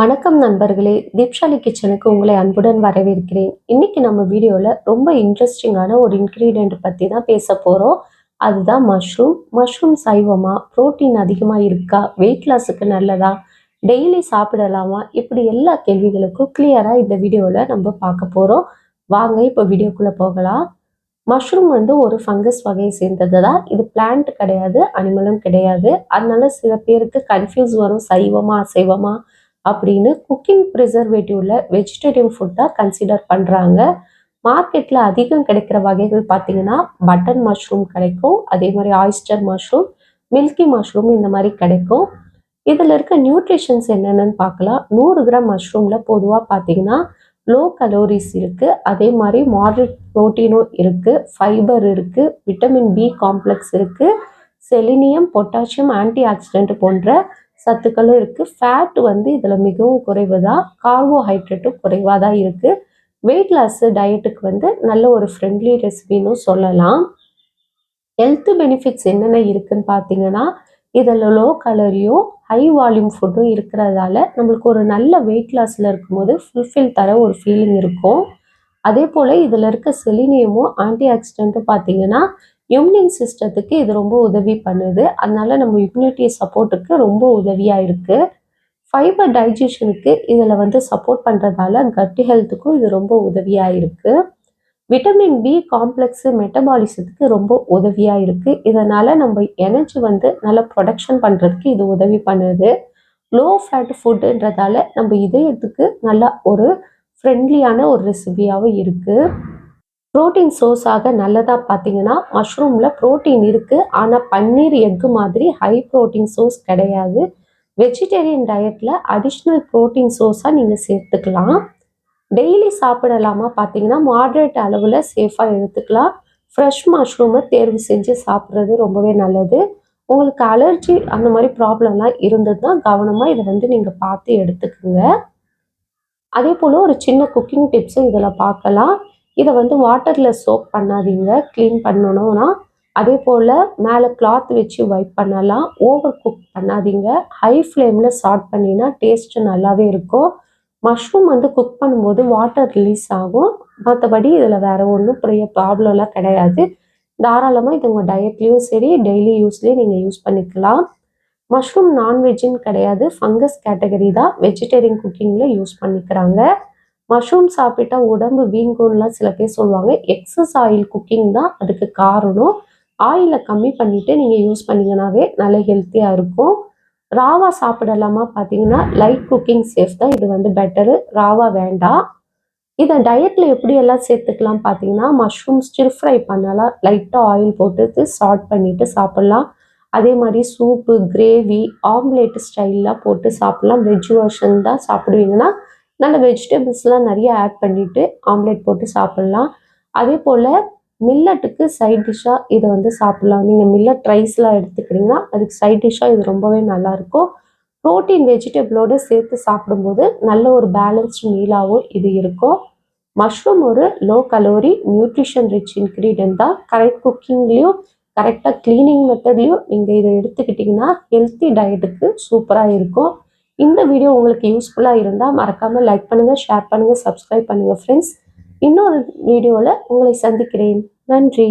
வணக்கம் நண்பர்களே, தீப்ஷாலி கிச்சனுக்கு உங்களை அன்புடன் வரவேற்கிறேன். இன்னைக்கு நம்ம வீடியோல ரொம்ப இன்ட்ரெஸ்டிங்கான ஒரு இன்கிரீடியன்ட் பத்தி தான் பேச போறோம். அதுதான் மஷ்ரூம். மஷ்ரூம் சைவமா? புரோட்டீன் அதிகமா இருக்கா? வெயிட் லாஸுக்கு நல்லதா? டெய்லி சாப்பிடலாமா? இப்படி எல்லா கேள்விகளுக்கும் கிளியரா இந்த வீடியோல நம்ம பார்க்க போறோம். வாங்க இப்போ வீடியோக்குள்ள போகலாம். மஷ்ரூம் ஒரு ஃபங்கஸ் வகையை சேர்ந்தது தான். இது பிளான்ட் கிடையாது, அனிமலும் கிடையாது. அதனால சில பேருக்கு கன்ஃபியூஸ் வரும், சைவமா அசைவமா அப்படின்னு. குக்கிங் ப்ரிசர்வேட்டிவ்ல வெஜிடேரியன் ஃபுட்டாக கன்சிடர் பண்ணுறாங்க. மார்க்கெட்டில் அதிகம் கிடைக்கிற வகைகள் பார்த்தீங்கன்னா பட்டன் மஷ்ரூம் கிடைக்கும், அதே மாதிரி ஆயிஸ்டர் மஷ்ரூம், மில்கி மஷ்ரூம் இந்த மாதிரி கிடைக்கும். இதில் இருக்க நியூட்ரிஷன்ஸ் என்னென்னு பார்க்கலாம். 100 கிராம் மஷ்ரூமில் பொதுவாக பார்த்தீங்கன்னா லோ கலோரிஸ் இருக்குது, அதே மாதிரி மாடரேட் ப்ரோட்டீனும் இருக்குது, ஃபைபர் இருக்குது, விட்டமின் பி காம்ப்ளெக்ஸ் இருக்குது, செலினியம், பொட்டாசியம், ஆன்டி ஆக்சிடென்ட் போன்ற சத்துக்களும் இருக்குது. ஃபேட் இதில் மிகவும் குறைவு தான், கார்போஹைட்ரேட்டும் குறைவாக தான் இருக்குது. வெயிட் லாஸ் டயட்டுக்கு நல்ல ஒரு ஃப்ரெண்ட்லி ரெசிபின்னு சொல்லலாம். ஹெல்த் பெனிஃபிட்ஸ் என்னென்ன இருக்குன்னு பார்த்தீங்கன்னா, இதில் லோ கலரியும் ஹை வால்யூம் ஃபுட்டும் இருக்கிறதால நம்மளுக்கு ஒரு நல்ல வெயிட் லாஸில் இருக்கும்போது ஃபுல்ஃபில் தர ஒரு ஃபீலிங் இருக்கும். அதே போல் இதில் இருக்க செலினியமும் ஆன்டி ஆக்சிடென்ட்டும் பார்த்தீங்கன்னா இம்யூன் சிஸ்டத்துக்கு இது ரொம்ப உதவி பண்ணுது. அதனால நம்ம இம்யூனிட்டி சப்போர்ட்டுக்கு ரொம்ப உதவியாக இருக்குது. ஃபைபர் டைஜஷனுக்கு இதில் சப்போர்ட் பண்ணுறதால கட் ஹெல்த்துக்கும் இது ரொம்ப உதவியாக இருக்குது. விட்டமின் பி காம்ப்ளெக்ஸு மெட்டபாலிசத்துக்கு ரொம்ப உதவியாக இருக்குது. இதனால் நம்ம எனர்ஜி நல்லா ப்ரொடக்ஷன் பண்ணுறதுக்கு இது உதவி பண்ணுது. லோ ஃபேட் ஃபுட்டுன்றதால நம்ம இதயத்துக்கு நல்லா ஒரு ஃப்ரெண்ட்லியான ஒரு ரெசிபியாகவும் இருக்குது. ப்ரோட்டீன் சோர்ஸாக நல்லதாக பார்த்தீங்கன்னா மஷ்ரூமில் ப்ரோட்டீன் இருக்குது, ஆனால் பன்னீர் எக்கு மாதிரி ஹை ப்ரோட்டீன் சோர்ஸ் கிடையாது. வெஜிடேரியன் டயட்டில் அடிஷ்னல் ப்ரோட்டீன் சோர்ஸாக நீங்கள் சேர்த்துக்கலாம். டெய்லி சாப்பிடலாமா பார்த்தீங்கன்னா மாட்ரேட் அளவில் சேஃபாக எடுத்துக்கலாம். ஃப்ரெஷ் மஷ்ரூமை தேர்வு செஞ்சு சாப்பிட்றது ரொம்பவே நல்லது. உங்களுக்கு அலர்ஜி அந்த மாதிரி ப்ராப்ளம்லாம் இருந்ததுன்னா கவனமாக இதை நீங்கள் பார்த்து எடுத்துக்கோங்க. அதே போல் ஒரு சின்ன குக்கிங் டிப்ஸும் இதில் பார்க்கலாம். இதை வாட்டரில் சோப் பண்ணாதீங்க, க்ளீன் பண்ணணும்னா. அதே போல் மேலே கிளாத் வச்சு வைப் பண்ணலாம். ஓவர் குக் பண்ணாதீங்க. ஹை ஃப்ளேமில் சாட் பண்ணினா டேஸ்ட்டு நல்லாவே இருக்கும். மஷ்ரூம் குக் பண்ணும்போது வாட்டர் ரிலீஸ் ஆகும், மற்றபடி இதில் வேறு ஒன்றும் பெரிய ப்ராப்ளம்லாம் கிடையாது. தாராளமாக இது உங்கள் டயட்லேயும் சரி டெய்லி யூஸ்லேயும் நீங்கள் யூஸ் பண்ணிக்கலாம். மஷ்ரூம் நான்வெஜ்ஜுன்னு கிடையாது, ஃபங்கஸ் கேட்டகரி தான். வெஜிடேரியன் குக்கிங்கில் யூஸ் பண்ணிக்கிறாங்க. மஷ்ரூம் சாப்பிட்டா உடம்பு வீங்கும்லாம் சில பேர் சொல்லுவாங்க. எக்ஸஸ் ஆயில் குக்கிங் தான் அதுக்கு காரணம். ஆயிலை கம்மி பண்ணிவிட்டு நீங்கள் யூஸ் பண்ணிங்கனாவே நல்ல ஹெல்த்தியாக இருக்கும். ராவா சாப்பிடலாமா பார்த்தீங்கன்னா லைட் குக்கிங் சேஃப் தான். இது பெட்டரு, ராவா வேண்டாம். இதை டயட்டில் எப்படியெல்லாம் சேர்த்துக்கலாம் பார்த்தீங்கன்னா மஷ்ரூம் ஸ்டிர் ஃப்ரை பண்ணலாம், லைட்டாக ஆயில் போட்டு சால்ட் பண்ணிவிட்டு சாப்பிட்லாம். அதே மாதிரி சூப்பு, கிரேவி, ஆம்லேட் ஸ்டைல்லாம் போட்டு சாப்பிட்லாம். வெஜ் வெர்ஷன் தான் சாப்பிடுவீங்கன்னா நல்ல வெஜிடபிள்ஸ்லாம் நிறைய ஆட் பண்ணிவிட்டு ஆம்லேட் போட்டு சாப்பிட்லாம். அதே போல் மில்லட்டுக்கு சைட் டிஷ்ஷாக இதை சாப்பிட்லாம். நீங்கள் மில்லட் ரைஸ்லாம் எடுத்துக்கிறீங்கன்னா அதுக்கு சைட் டிஷ்ஷாக இது ரொம்பவே நல்லாயிருக்கும். ப்ரோட்டீன் வெஜிடபிளோடு சேர்த்து சாப்பிடும்போது நல்ல ஒரு பேலன்ஸ்டு மீலாகவும் இது இருக்கும். மஷ்ரூம் ஒரு low calorie nutrition rich ingredient தான். கரெக்ட் குக்கிங்லேயும் கரெக்டாக க்ளீனிங் மெத்தட்லேயும் நீங்கள் இதை எடுத்துக்கிட்டிங்கன்னா ஹெல்த்தி டயட்டுக்கு சூப்பராக இருக்கும். இந்த வீடியோ உங்களுக்கு யூஸ்ஃபுல்லாக இருந்தால் மறக்காமல் லைக் பண்ணுங்கள், ஷேர் பண்ணுங்கள், சப்ஸ்கிரைப் பண்ணுங்கள் ஃப்ரெண்ட்ஸ். இன்னொரு வீடியோவில் உங்களை சந்திக்கிறேன். நன்றி.